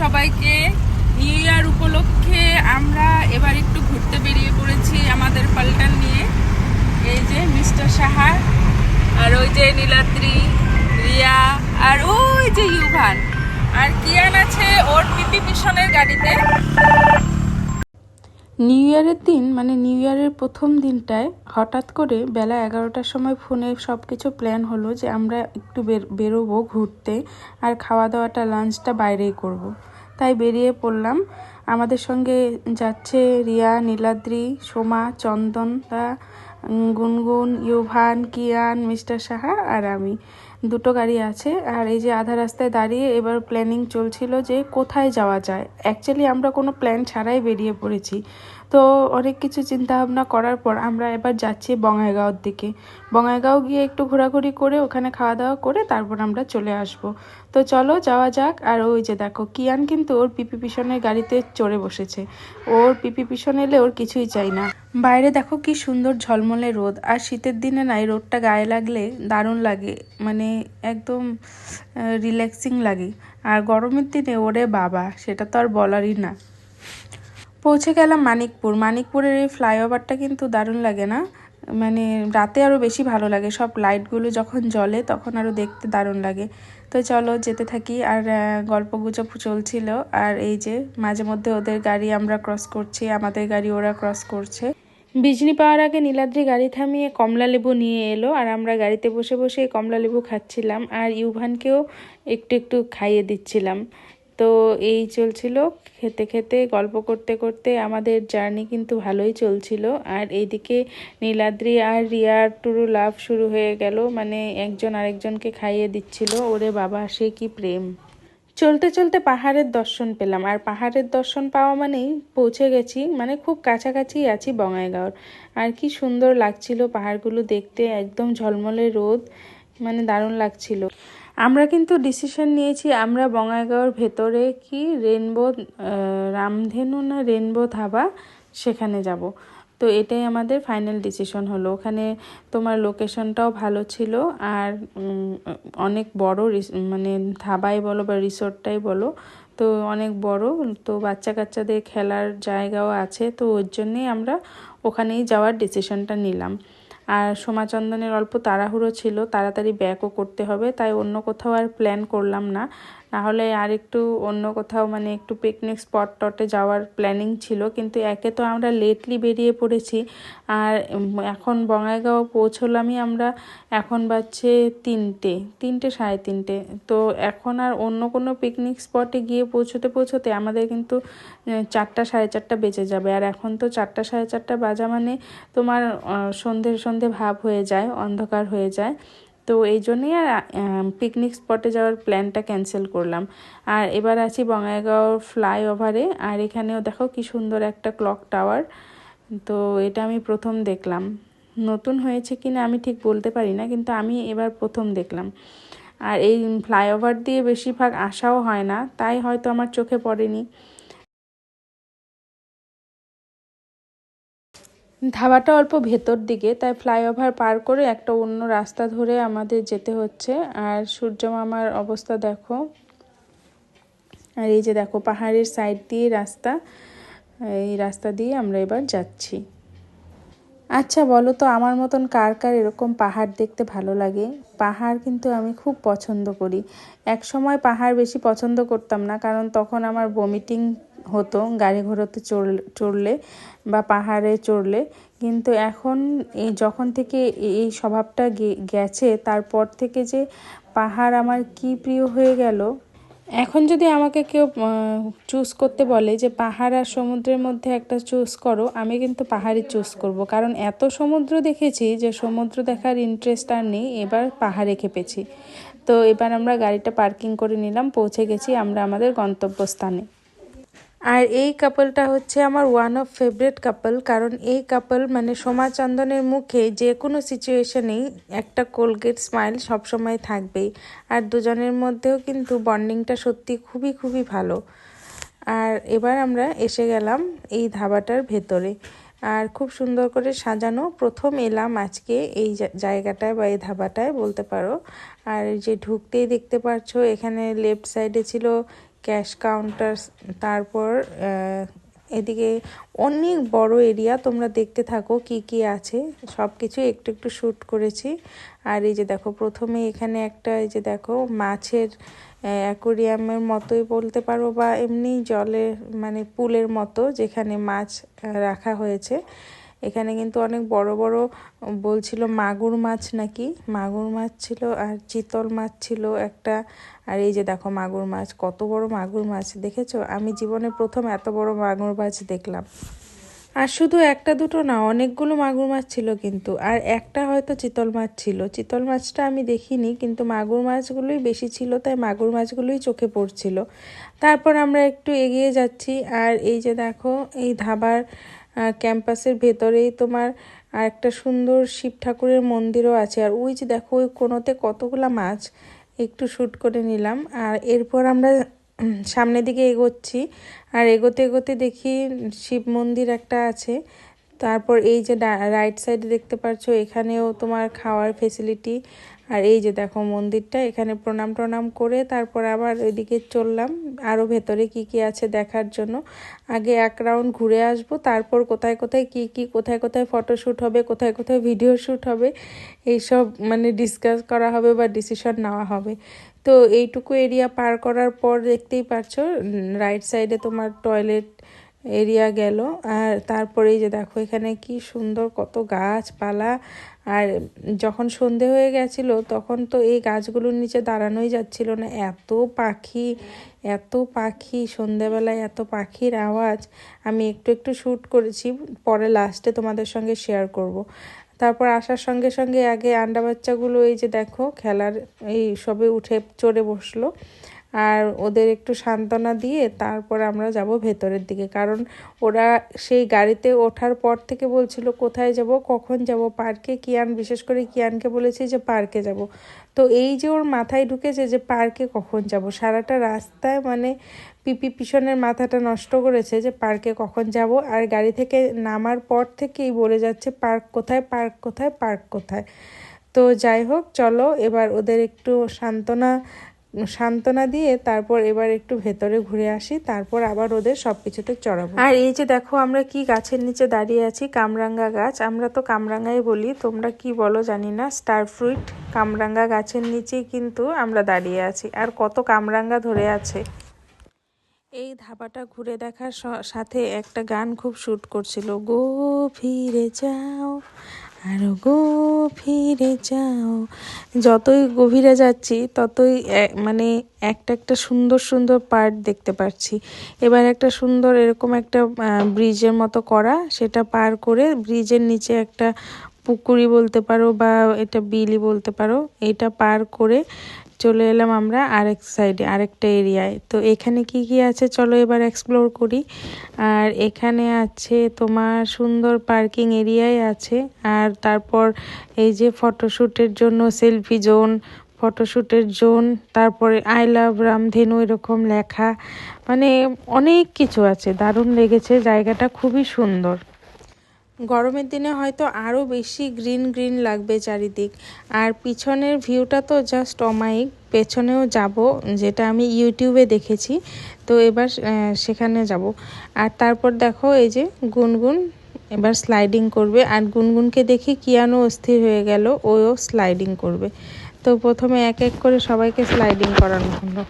সবাইকে। New year উপলক্ষে আমরা এবার একটু ঘুরতে বেরিয়ে পড়েছি আমাদের পাল্টান নিয়ে। এই যে মিস্টার সাহা, আর ওই যে নীলাদ্রি, রিয়া, আর ওই যে ইউভান, আর কিয়ান আছে ওর পিপি মিশনের গাড়িতে। নিউ ইয়ারের দিন মানে নিউ ইয়ারের প্রথম দিনটায় হঠাৎ করে বেলা 11টার সময় ফোনে সব কিছু প্ল্যান হলো যে আমরা একটু বেরোবো ঘুরতে, আর খাওয়া দাওয়াটা লাঞ্চটা বাইরেই করব। তাই বেরিয়ে পড়লাম। আমাদের সঙ্গে যাচ্ছে রিয়া, নীলাদ্রি, সোমা, চন্দনদা, গুনগুন, ইউভান, কিয়ান, মিস্টার সাহা আর আমি। দুটো গাড়ি আছে। আর এই যে আধা রাস্তায় দাঁড়িয়ে এবার প্ল্যানিং চলছিল যে কোথায় যাওয়া যায়। অ্যাকচুয়ালি আমরা কোনো প্ল্যান ছাড়াই বেরিয়ে পড়েছি। তো অনেক কিছু চিন্তাভাবনা করার পর আমরা এবার যাচ্ছি বঙাইগাঁওর দিকে। বঙাইগাঁও গিয়ে একটু ঘোরাঘুরি করে ওখানে খাওয়া দাওয়া করে তারপর আমরা চলে আসব। তো চলো যাওয়া যাক। আর ওই যে দেখো কিয়ান কিন্তু ওর পিপি পিছনের গাড়িতে চড়ে বসেছে। ওর পিপি পিছন এলে ওর কিছুই চাই না। বাইরে দেখো কি সুন্দর ঝলমলে রোদ, আর শীতের দিনে না এই রোদটা গায়ে লাগলে দারুণ লাগে, মানে একদম রিল্যাক্সিং লাগে। আর গরমের দিনে ওরে বাবা, সেটা তো আর বলারই না। পৌঁছে গেলাম মানিকপুর। মানিকপুরের এই ফ্লাইওভারটা কিন্তু দারুণ লাগে না, মানে রাতে আরও বেশি ভালো লাগে। সব লাইটগুলো যখন জ্বলে তখন আরও দেখতে দারুণ লাগে। তো চলো যেতে থাকি। আর গল্পগুজব চলছিল। আর এই যে মাঝে মধ্যে ওদের গাড়ি আমরা ক্রস করছি, আমাদের গাড়ি ওরা ক্রস করছে। বিজনি পাওয়ার আগে নীলাদ্রি গাড়ি থামিয়ে কমলা লেবু নিয়ে এলো, আর আমরা গাড়িতে বসে বসে কমলা লেবু খাচ্ছিলাম, আর ইউভানকেও একটু একটু খাইয়ে দিচ্ছিলাম। তো এই চলছিল, খেতে খেতে গল্প করতে করতে আমাদের জার্নি কিন্তু ভালোই চলছিল। আর এইদিকে নীলাদ্রি আর রিয়ার টুরু লাভ শুরু হয়ে গেল, মানে একজন আরেকজনকে খাইয়ে দিচ্ছিল। ওরে বাবা, সে কি প্রেম! চলতে চলতে পাহাড়ের দর্শন পেলাম, আর পাহাড়ের দর্শন পাওয়া মানেই পৌঁছে গেছি, মানে খুব কাছাকাছি আছি বঙাইগাঁওর। আর কি সুন্দর লাগছিল পাহাড়গুলো দেখতে, একদম ঝলমলে রোদ, মানে দারুণ লাগছিল। আমরা কিন্তু ডিসিশন নিয়েছি আমরা বঙাইগাঁওর ভেতরে কি রেনবো রামধেনু না রেনবো ধাবা, সেখানে যাব। তো এটাই আমাদের ফাইনাল ডিসিশন হলো। ওখানে তোমার লোকেশনটাও ভালো ছিল, আর অনেক বড়, মানে ধাবাই বলো বা রিসোর্টটাই বলো, তো অনেক বড়। তো বাচ্চা কাচ্চাদের খেলার জায়গাও আছে, তো ওর জন্যেই আমরা ওখানেই যাওয়ার ডিসিশনটা নিলাম। আর সোমাচন্দনের অল্প তাড়াহুড়ো ছিল, তাড়াতাড়ি ব্যাকও করতে হবে, তাই অন্য কোথাও আর প্ল্যান করলাম না। নাহলে আর একটু অন্য কোথাও মানে একটু পিকনিক স্পট টটে যাওয়ার প্ল্যানিং ছিল, কিন্তু একে তো আমরা লেটলি বেরিয়ে পড়েছি। আর এখন বঙাইগাঁও পৌঁছলামই আমরা, এখন বাজছে 3টে 3:30। তো এখন আর অন্য কোনো পিকনিক স্পটে গিয়ে পৌঁছতে পৌঁছতে আমাদের কিন্তু 4টা 4:30 বেজে যাবে। আর এখন তো 4টা 4:30 বাজা মানে তোমার সন্ধে ভাব হয়ে যায়, অন্ধকার হয়ে যায়। তো এই জন্যই আর পিকনিক স্পটে যাওয়ার প্ল্যানটা ক্যান্সেল করলাম। আর এবার আছি বঙাইগাঁও ফ্লাইওভারে, আর এখানেও দেখো কি সুন্দর একটা ক্লক টাওয়ার। তো এটা আমি প্রথম দেখলাম, নতুন হয়েছে কিনা আমি ঠিক বলতে পারি না, কিন্তু আমি এবার প্রথম দেখলাম। আর এই ফ্লাইওভার দিয়ে বেশিরভাগ আসাও হয় না, তাই হয়তো আমার চোখে পড়েনি। ধাবাটা অল্প ভেতর দিকে, তাই ফ্লাইওভার পার করে একটা অন্য রাস্তা ধরে আমাদের যেতে হচ্ছে। আর সূর্য মামার অবস্থা দেখো, আর এই যে দেখো পাহাড়ের সাইড দিয়ে রাস্তা, এই রাস্তা দিয়ে আমরা এবার যাচ্ছি। আচ্ছা বলো তো, আমার মতন কার কার এরকম পাহাড় দেখতে ভালো লাগে? পাহাড় কিন্তু আমি খুব পছন্দ করি। এক সময় পাহাড় বেশি পছন্দ করতাম না, কারণ তখন আমার ভমিটিং হতো গাড়ি ঘোড়াতে চড়লে বা পাহাড়ে চড়লে। কিন্তু এখন এই যখন থেকে এই স্বভাবটা গেছে, তারপর থেকে যে পাহাড় আমার কি প্রিয় হয়ে গেল। এখন যদি আমাকে কেউ চুজ করতে বলে যে পাহাড় আর সমুদ্রের মধ্যে একটা চুজ করো, আমি কিন্তু পাহাড়ই চুজ করব, কারণ এত সমুদ্র দেখেছি যে সমুদ্র দেখার ইন্টারেস্ট আর নেই, এবার পাহাড়ে খেপেছি। তো এবার আমরা গাড়িটা পার্কিং করে নিলাম, পৌঁছে গেছি আমরা আমাদের গন্তব্যস্থানে। আর এই কাপলটা হচ্ছে আমার ওয়ান অফ ফেভারিট কাপল, কারণ এই কাপল মানে সোমা চন্দনের মুখে যে কোনো সিচুয়েশনেই একটা কোলগেট স্মাইল সবসময় থাকবেই। আর দুজনের মধ্যেও কিন্তু বন্ডিংটা সত্যি খুবই খুবই ভালো। আর এবার আমরা এসে গেলাম এই ধাবাটার ভেতরে, আর খুব সুন্দর করে সাজানো। প্রথম এলাম আজকে এই জায়গাটায় বা এই ধাবাটায় বলতে পারো। আর যে ঢুকতেই দেখতে পাচ্ছ, এখানে লেফট সাইডে ছিল ক্যাশ কাউন্টার, তারপর এদিকে অনেক বড় এরিয়া। তোমরা দেখতে থাকো কি কি আছে, সব কিছু একটু একটু শ্যুট করেছি। আর এই যে দেখো প্রথমে এখানে একটা, এই যে দেখো মাছের অ্যাকোরিয়ামের মতোই বলতে পারো, বা এমনি জলের মানে পুলের মতো, যেখানে মাছ রাখা হয়েছে। এখানে কিন্তু অনেক বড় বড় বলছিল মাগুর মাছ, নাকি মাগুর মাছ ছিল, আর চিতল মাছ ছিল একটা। আর এই যে দেখো মাগুর মাছ, কত বড় মাগুর মাছ দেখেছো? আমি জীবনে প্রথম এত বড় মাগুর মাছ দেখলাম। আর শুধু একটা দুটো না, অনেকগুলো মাগুর মাছ ছিল কিন্তু, আর একটা হয়তো চিতল মাছ ছিল। চিতল মাছটা আমি দেখিনি, কিন্তু মাগুর মাছগুলোই বেশি ছিল, তাই মাগুর মাছগুলোই চোখে পড়ছিল। তারপর আমরা একটু এগিয়ে যাচ্ছি, আর এই যে দেখো এই ধাবার ক্যাম্পাসের ভেতরেই তোমার আর একটা সুন্দর শিব ঠাকুরের মন্দিরও আছে। আর ওই যে দেখো ওই কোনোতে কতগুলা মাছ, একটু শ্যুট করে নিলাম। আর এরপর আমরা সামনের দিকে এগোচ্ছি, আর এগোতে এগোতে দেখি শিব মন্দির একটা আছে। তারপর এই যে রাইট সাইডে দেখতে পাচ্ছ, এখানেও তোমার খাওয়ার ফেসিলিটি। আর এই যে দেখো মন্দিরটা, এখানে প্রণাম টনাম করে তারপর আবার এদিকে চললাম আরও ভেতরে কি কি আছে দেখার জন্য। আগে এক রাউন্ড ঘুরে আসবো, তারপর কোথায় কোথায় কি কি, কোথায় কোথায় ফটোশ্যুট হবে, কোথায় কোথায় ভিডিও শ্যুট হবে, এইসব মানে ডিসকাস করা হবে বা ডিসিশন নেওয়া হবে। তো এইটুকু এরিয়া পার করার পর দেখতেই পাচ্ছো রাইট সাইডে তোমার টয়লেট এরিয়া গেল। আর তারপরে এই যে দেখো এখানে কি সুন্দর কত গাছপালা। আর যখন সন্ধে হয়ে গেছিল তখন তো এই গাছগুলোর নিচে দাঁড়ানোই যাচ্ছিল না, এত পাখি, এত পাখি, সন্ধেবেলায় এত পাখির আওয়াজ। আমি একটু একটু শ্যুট করেছি, পরে লাস্টে তোমাদের সঙ্গে শেয়ার করব। তারপর আসার সঙ্গে সঙ্গে আগে আন্ডা বাচ্চাগুলো এই যে দেখো খেলার এই সবে উঠে চড়ে বসলো। আর ওদের একটু সান্ত্বনা দিয়ে তারপর আমরা যাব ভেতরের দিকে, কারণ ওরা সেই গাড়িতে ওঠার পর থেকে বলছিল কোথায় যাব, কখন যাব, পার্কে। কিয়ান, বিশেষ করে কিয়ানকে বলেছি যে পার্কে যাব। তো এই যে ওর মাথায় ঢুকেছে যে পার্কে কখন যাব, সারাটা রাস্তায় মানে পিপি পিছনের মাথাটা নষ্ট করেছে যে পার্কে কখন যাব। আর গাড়ি থেকে নামার পর থেকেই বলে যাচ্ছে পার্ক কোথায়, পার্ক কোথায়, পার্ক কোথায়। তো যাই হোক, চলো এবার ওদের একটু সান্ত্বনা দিয়ে তারপর এবার একটু ভেতরে ঘুরে আসি, তারপর আবার ওদের সব কিছুতে চড়াবো। আর এই যে দেখো আমরা কি গাছের নিচে দাঁড়িয়ে আছি, কামরাঙ্গা গাছ, আমরা তো কামরাঙ্গাই বলি, তোমরা কি বলো জানি না, স্টার ফ্রুইট কামরাঙ্গা গাছের নিচেই কিন্তু আমরা দাঁড়িয়ে আছি। আর কত কামরাঙ্গা ধরে আছে। এই ধাবাটা ঘুরে দেখার সাথে একটা গান খুব শ্যুট করছিল, গো ফিরে যাও আরো গভীরে যাও। যতই গভীরে যাচ্ছি ততই মানে একটা একটা সুন্দর সুন্দর পার্ট দেখতে পাচ্ছি। এবার একটা সুন্দর এরকম একটা ব্রিজের মতো করা, সেটা পার করে ব্রিজের নিচে একটা পুকুরি বলতে পারো বা এটা বিলি বলতে পারো, এটা পার করে চলে এলাম আমরা আরেক সাইডে, আরেকটা এরিয়ায়। তো এখানে কি কি আছে চলো এবার এক্সপ্লোর করি। আর এখানে আছে তোমার সুন্দর পার্কিং এরিয়াই আছে। আর তারপর এই যে ফটোশ্যুটের জন্য সেলফি জোন, ফটোশ্যুটের জোন, তারপরে আই লাভ রামধেনু এরকম লেখা, মানে অনেক কিছু আছে। দারুণ লেগেছে, জায়গাটা খুবই সুন্দর। গরমের দিনে হয়তো আরও বেশি গ্রিন গ্রিন লাগবে চারিদিক। আর পিছনের ভিউটা তো জাস্ট অমায়িক। পেছনেও যাব, যেটা আমি ইউটিউবে দেখেছি, তো এবার সেখানে যাব। আর তারপর দেখো এই যে গুনগুন এবার স্লাইডিং করবে, আর গুনগুনকে দেখে কিয়ানো অস্থির হয়ে গেল, ওও স্লাইডিং করবে। তো প্রথমে এক এক করে সবাইকে স্লাইডিং করানো হলো।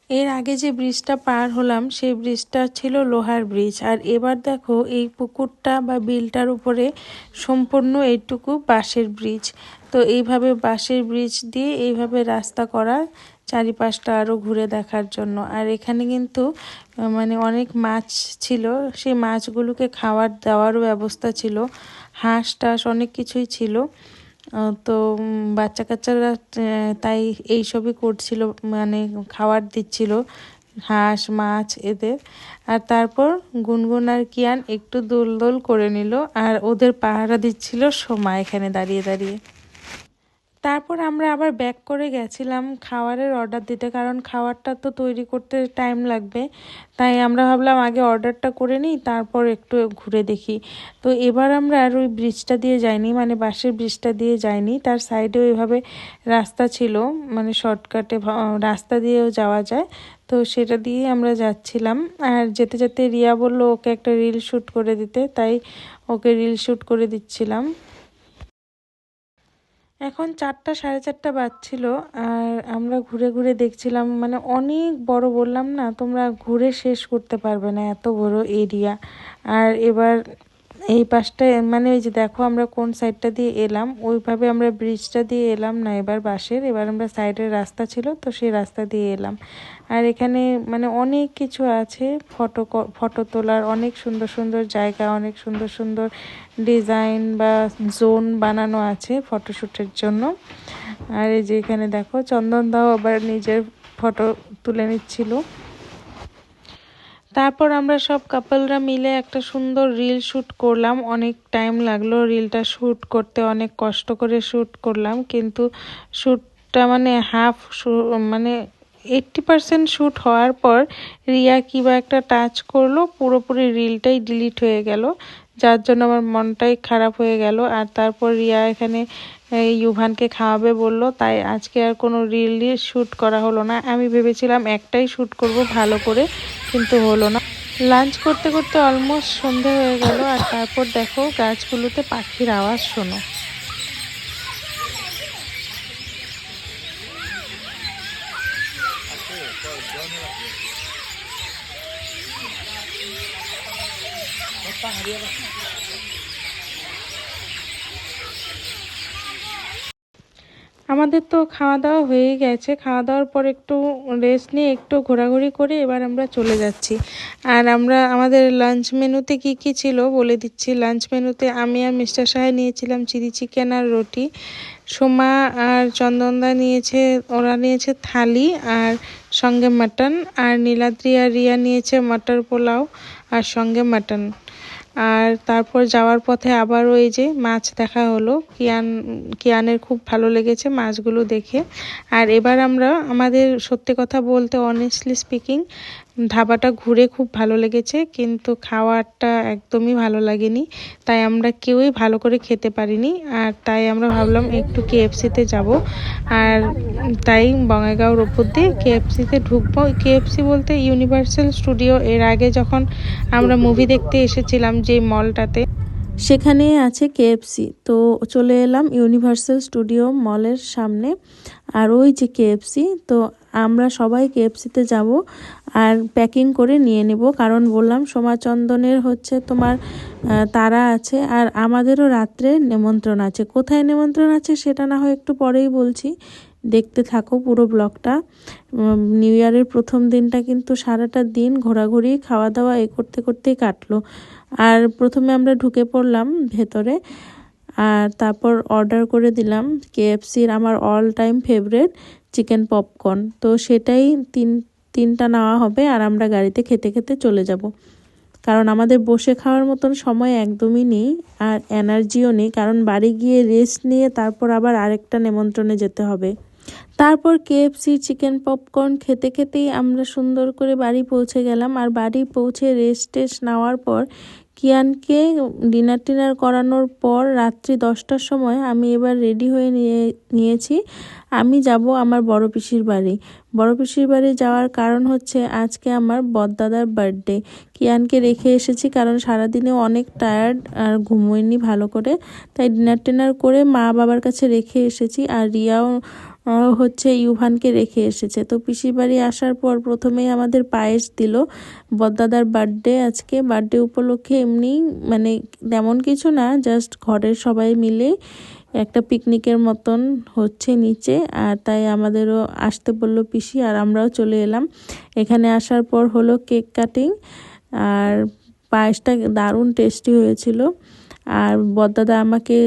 এর আগে যে ব্রিজটা পার হলাম সেই ব্রিজটা ছিল লোহার ব্রিজ, আর এবার দেখো এই পুকুরটা বা বিলটার উপরে সম্পূর্ণ এইটুকু বাঁশের ব্রিজ। তো এইভাবে বাঁশের ব্রিজ দিয়ে এইভাবে রাস্তা করা চারিপাশটা আরও ঘুরে দেখার জন্য। আর এখানে কিন্তু মানে অনেক মাছ ছিল, সেই মাছগুলোকে খাবার দেওয়ারও ব্যবস্থা ছিল, হাঁস টাস অনেক কিছুই ছিল। তো বাচ্চা কাচ্চারা তাই এইসবই করছিল, মানে খাবার দিচ্ছিল হাঁস মাছ এদের। আর তারপর গুনগুন আর কিয়ান একটু দোল করে নিল, আর ওদের পাহারা দিচ্ছিল সোমা এখানে দাঁড়িয়ে দাঁড়িয়ে। তারপর আমরা আবার ব্যাক করে গেছিলাম খাবারের অর্ডার দিতে, কারণ খাবারটা তো তৈরি করতে টাইম লাগবে। তাই আমরা ভাবলাম আগে অর্ডারটা করে নিই, তারপর একটু ঘুরে দেখি। তো এবার আমরা আর ওই ব্রিজটা দিয়ে যাইনি, মানে বাসের ব্রিজটা দিয়ে যাইনি, তার সাইডে ওইভাবে রাস্তা ছিল, মানে শর্টকাটে রাস্তা দিয়েও যাওয়া যায়। তো সেটা দিয়ে আমরা যাচ্ছিলাম। আর যেতে যেতে রিয়া বলল ওকে একটা রিল শ্যুট করে দিতে, তাই ওকে রিল শ্যুট করে দিচ্ছিলাম। এখন 4টা 4:30 বাজছিল, আর আমরা ঘুরে ঘুরে দেখছিলাম, মানে অনেক বড়, বললাম না তোমরা ঘুরে শেষ করতে পারবে না, এত বড় এরিয়া। আর এবার এই পাশটায় মানে ওই যে দেখো আমরা কোন সাইডটা দিয়ে এলাম, ওইভাবে আমরা ব্রিজটা দিয়ে এলাম না এবার বাসের, এবার আমরা সাইডের রাস্তা ছিল তো সেই রাস্তা দিয়ে এলাম। আর এখানে মানে অনেক কিছু আছে, ফটো তোলার অনেক সুন্দর সুন্দর জায়গা, অনেক সুন্দর সুন্দর ডিজাইন বা জোন বানানো আছে ফটোশ্যুটের জন্য। আর এই যে এখানে দেখো চন্দন দাও আবার নিজের ফটো তুলে নিচ্ছিল। তারপর আমরা সব কাপলরা মিলে একটা সুন্দর রিল শ্যুট করলাম। অনেক টাইম লাগলো রিলটা শ্যুট করতে, অনেক কষ্ট করে শ্যুট করলাম, কিন্তু শ্যুটটা মানে মানে 80% শ্যুট হওয়ার পর রিয়া কিবা একটা টাচ করলো, পুরোপুরি রিলটাই ডিলিট হয়ে গেল, যার জন্য আমার মনটাই খারাপ হয়ে গেল। আর তারপর রিয়া এখানে ইউভানকে খাওয়াবে বলল, তাই আজকে আর কোনো রিলই শ্যুট করা হলো না। আমি ভেবেছিলাম একটাই শ্যুট করব ভালো করে, কিন্তু হলো না। লাঞ্চ করতে করতে অলমোস্ট সন্ধে হয়ে গেল। আর তারপর দেখো গাছগুলোতে পাখির আওয়াজ শোনো। আমাদের তো খাওয়া দাওয়া হয়ে গেছে, খাওয়া দাওয়ার পর একটু রেস্ট নিয়ে একটু ঘোরাঘুরি করে এবার আমরা চলে যাচ্ছি। আর আমরা আমাদের লাঞ্চ মেনুতে কি কি ছিল বলে দিচ্ছি। লাঞ্চ মেনুতে আমি আর মিস্টার সাহা নিয়েছিলাম চিলি চিকেন আর রুটি, সোমা আর চন্দনদা ওরা নিয়েছে থালি আর সঙ্গে মাটন, আর নীলাদ্রি আর রিয়া নিয়েছে মটর পোলাও আর সঙ্গে মাটন। আর তারপর যাওয়ার পথে আবারও এই যে মাছ দেখা হলো, কিয়ানের খুব ভালো লেগেছে মাছগুলো দেখে। আর এবার আমরা আমাদের সত্যি কথা বলতে অনেস্টলি স্পিকিং ধাবাটা ঘুরে খুব ভালো লেগেছে, কিন্তু খাওয়ারটা একদমই ভালো লাগেনি, তাই আমরা কেউই ভালো করে খেতে পারিনি। আর তাই আমরা ভাবলাম একটু কেএফসিতে যাব, আর তাই বঙ্গাইগাঁওর ওপর দিয়ে কেএফসিতে ঢুকবো। কেএফসি বলতে ইউনিভার্সাল স্টুডিও, এর আগে যখন আমরা মুভি দেখতে এসেছিলাম যে মলটাতে, সেখানে আছে কেএফসি। তো চলে এলাম ইউনিভার্সাল স্টুডিও মলের সামনে, আর ওই যে কেএফসি। তো আমরা সবাই কেএফসিতে যাব আর প্যাকিং করে নিয়ে নেব, কারণ বললাম সোমাচন্দনের হচ্ছে তোমার তারা আছে, আর আমাদেরও রাত্রে নেমন্ত্রণ আছে। কোথায় নেমন্ত্রণ আছে সেটা না হয় একটু পরেই বলছি, দেখতে থাকো পুরো ব্লগটা। নিউ ইয়ারের প্রথম দিনটা কিন্তু সারাটা দিন ঘোরাঘুরি খাওয়া দাওয়া করতে করতেই কাটলো। আর প্রথমে আমরা ঢুকে পড়লাম ভেতরে, আর তারপর অর্ডার করে দিলাম কেএফসির আমার all time favourite chicken popcorn. তো সেটাই তিনটা নেওয়া হবে, আর আমরা গাড়িতে খেতে খেতে চলে যাব, কারণ আমাদের বসে খাওয়ার মতন সময় একদমই নেই, আর এনার্জিও নেই, কারণ বাড়ি গিয়ে রেস্ট নিয়ে তারপর আবার আরেকটা নেমন্ত্রণে যেতে হবে। তারপর কেএফসি চিকেন পপকর্ন খেতে খেতেই আমরা সুন্দর করে বাড়ি পৌঁছে গেলাম। আর বাড়ি পৌঁছে রেস্ট টেস্ট নেওয়ার পর কিয়ানকে ডিনার করানোর পর রাত্রি 10টার সময় আমি এবার রেডি হয়ে নিয়েছি। আমি যাব আমার বড় পিসির বাড়ি। বড় পিসির বাড়ি যাওয়ার কারণ হচ্ছে আজকে আমার বড়দাদার বার্থডে। কিয়ানকে রেখে এসেছি কারণ সারাদিনে অনেক টায়ার্ড আর ঘুমোয়নি ভালো করে, তাই ডিনার করে মা বাবার কাছে রেখে এসেছি। আর রিয়াও হচ্ছে ইউভানকে রেখে এসেছে। তো পিসির বাড়ি আসার পর প্রথমেই আমাদের পায়েস দিল। বড়দাদার বার্থডে আজকে, বার্থডে উপলক্ষে এমনি মানে তেমন কিছু না, জাস্ট ঘরের সবাই মিলে একটা পিকনিকের মতন হচ্ছে নিচে, আর তাই আমাদেরও আসতে বললো পিসি, আর আমরাও চলে এলাম। এখানে আসার পর হলো কেক কাটিং, আর পায়েসটা দারুণ টেস্টি হয়েছিল। আর বড়দাদা আমাকে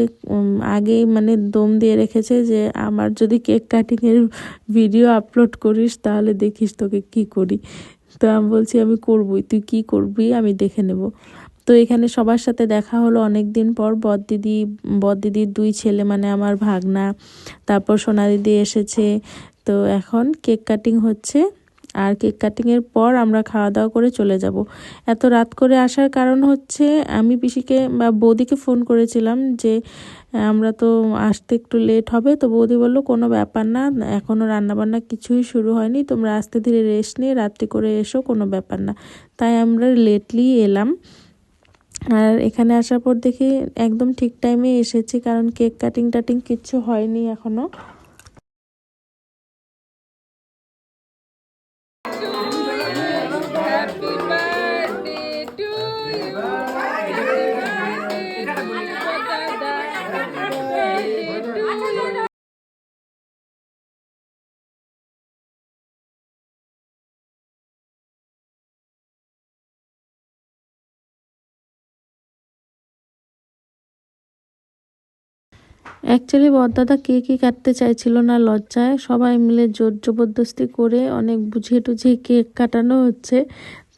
আগেই মানে দম দিয়ে রেখেছে যে আমার যদি কেক কাটিংয়ের ভিডিও আপলোড করিস তাহলে দেখিস তোকে কি করি। তো আমি বলছি আমি করবই, তুই কি করবি আমি দেখে নেব। তো এখানে সবার সাথে দেখা হলো অনেক দিন পর। বড়দিদির 2 ছেলে মানে আমার ভাগনা, তারপর সোনা দিদি এসেছে। তো এখন কেক কাটিং হচ্ছে, আর কেক কাটিংয়ের পর আমরা খাওয়া দাওয়া করে চলে যাব। এত রাত করে আসার কারণ হচ্ছে আমি পিসিকে বা বৌদিকে ফোন করেছিলাম যে আমরা তো আসতে একটু লেট হবে। তো বৌদি বলল কোনো ব্যাপার না, এখনও রান্নাবান্না কিছুই শুরু হয়নি, তোমরা আস্তে ধীরে রেস্ট নিয়ে রাত্রি করে এসো, কোনো ব্যাপার না। তাই আমরা লেটলি এলাম। আর এখানে আসার পর দেখি একদম ঠিক টাইমে এসেছি, কারণ কেক কাটিং টাটিং কিচ্ছু হয়নি এখনো। অ্যাকচুয়ালি বড়দাদা কেকই কাটতে চাইছিল না, লজ্জায় সবাই মিলে জোর জবরদস্তি করে অনেক বুঝিয়ে টুঝিয়ে কেক কাটানো হচ্ছে।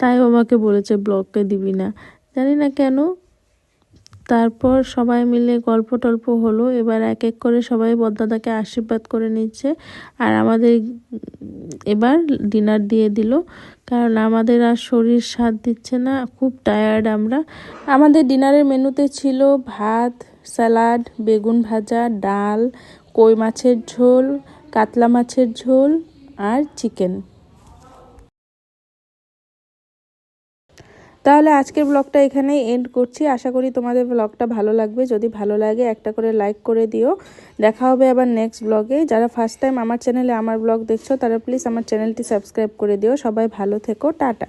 তাই আমাকে বলেছে ব্লগকে দিবি না, জানি না কেন। তারপর সবাই মিলে গল্প টল্প হলো, এবার এক এক করে সবাই বড়দাদাকে আশীর্বাদ করে নিচ্ছে। আর আমাদের এবার ডিনার দিয়ে দিল, কারণ আমাদের আর শরীর সাথ দিচ্ছে না, খুব টায়ার্ড আমরা। আমাদের ডিনারের মেনুতে ছিল ভাত, স্যালাড, বেগুন ভাজা, ডাল, কই মাছের ঝোল, কাতলা মাছের ঝোল আর চিকেন। তাহলে আজকের ব্লগটা এখানেই এন্ড করছি। আশা করি তোমাদের ব্লগটা ভালো লাগবে। যদি ভালো লাগে একটা করে লাইক করে দিও। দেখা হবে আবার নেক্সট ব্লগে। যারা ফার্স্ট টাইম আমার চ্যানেলে আমার ব্লগ দেখছো তারা প্লিজ আমার চ্যানেলটি সাবস্ক্রাইব করে দিও। সবাই ভালো থেকো, টাটা।